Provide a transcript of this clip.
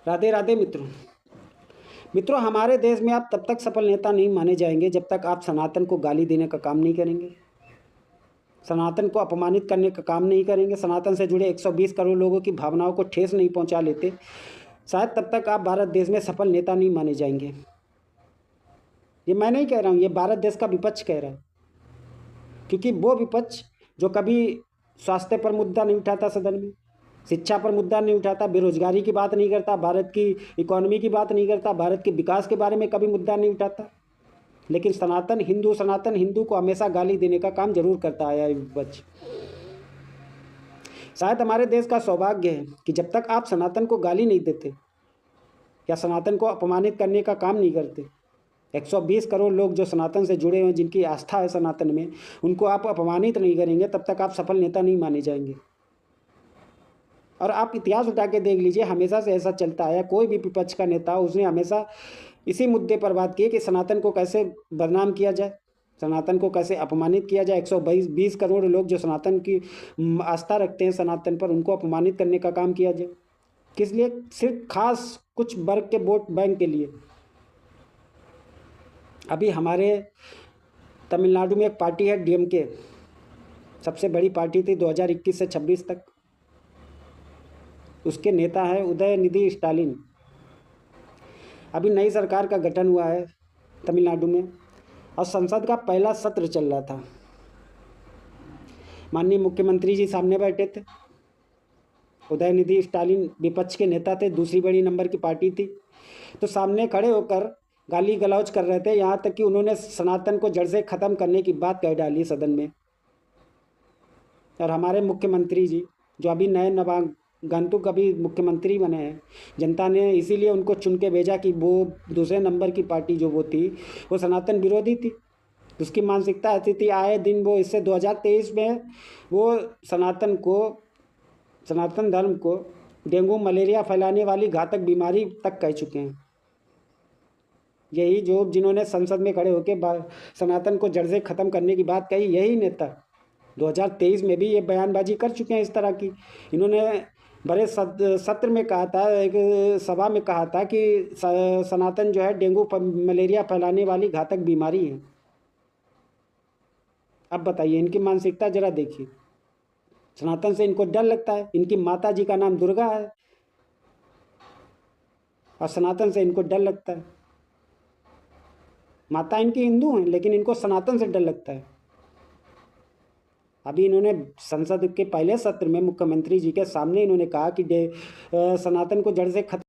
राधे राधे मित्रों। मित्रों, हमारे देश में आप तब तक सफल नेता नहीं माने जाएंगे जब तक आप सनातन को गाली देने का काम नहीं करेंगे, सनातन को अपमानित करने का काम नहीं करेंगे, सनातन से जुड़े 120 करोड़ लोगों की भावनाओं को ठेस नहीं पहुंचा लेते, शायद तब तक आप भारत देश में सफल नेता नहीं माने जाएंगे। ये मैं नहीं कह रहा हूँ, ये भारत देश का विपक्ष कह रहा है, क्योंकि वो विपक्ष जो कभी स्वास्थ्य पर मुद्दा नहीं उठाता, सदन में शिक्षा पर मुद्दा नहीं उठाता, बेरोजगारी की बात नहीं करता, भारत की इकोनॉमी की बात नहीं करता, भारत के विकास के बारे में कभी मुद्दा नहीं उठाता, लेकिन सनातन हिंदू को हमेशा गाली देने का काम जरूर करता आया है विपक्ष। शायद हमारे देश का सौभाग्य है कि जब तक आप सनातन को गाली नहीं देते या सनातन को अपमानित करने का काम नहीं करते, 120 करोड़ लोग जो सनातन से जुड़े हैं, जिनकी आस्था है सनातन में, उनको आप अपमानित नहीं करेंगे, तब तक आप सफल नेता नहीं माने जाएंगे। और आप इतिहास उठा के देख लीजिए, हमेशा से ऐसा चलता आया, कोई भी विपक्ष का नेता उसने हमेशा इसी मुद्दे पर बात की कि सनातन को कैसे बदनाम किया जाए, सनातन को कैसे अपमानित किया जाए। 120 करोड़ लोग जो सनातन की आस्था रखते हैं सनातन पर, उनको अपमानित करने का काम किया जाए। किस लिए? सिर्फ खास कुछ वर्ग के वोट बैंक के लिए। अभी हमारे तमिलनाडु में एक पार्टी है डीएमके, सबसे बड़ी पार्टी थी 2021 से 26 तक। उसके नेता है उदयनिधि स्टालिन। अभी नई सरकार का गठन हुआ है तमिलनाडु में और संसद का पहला सत्र चल रहा था। माननीय मुख्यमंत्री जी सामने बैठे थे। उदयनिधि स्टालिन विपक्ष के नेता थे, दूसरी बड़ी नंबर की पार्टी थी, तो सामने खड़े होकर गाली गलौज कर रहे थे। यहाँ तक कि उन्होंने सनातन को जड़ से ख़त्म करने की बात कह डाली सदन में। और हमारे मुख्यमंत्री जी जो अभी नए नवागंतुक अभी मुख्यमंत्री बने हैं, जनता ने इसीलिए उनको चुन के भेजा कि वो दूसरे नंबर की पार्टी जो वो थी वो सनातन विरोधी थी। उसकी मानसिकता ऐसी थी, आए दिन वो इससे 2023 में वो सनातन धर्म को डेंगू मलेरिया फैलाने वाली घातक बीमारी तक कह चुके हैं। यही जो जिन्होंने संसद में खड़े होकर सनातन को जड़ से ख़त्म करने की बात कही, यही नेता 2023 में भी ये बयानबाजी कर चुके हैं इस तरह की। इन्होंने बड़े सत्र में कहा था, एक सभा में कहा था कि सनातन जो है डेंगू मलेरिया फैलाने वाली घातक बीमारी है। अब बताइए, इनकी मानसिकता जरा देखिए। सनातन से इनको डर लगता है, इनकी माता जी का नाम दुर्गा है और सनातन से इनको डर लगता है। माता इनकी हिंदू हैं, लेकिन इनको सनातन से डर लगता है। अभी इन्होंने संसद के पहले सत्र में मुख्यमंत्री जी के सामने इन्होंने कहा कि सनातन को जड़ से खत्म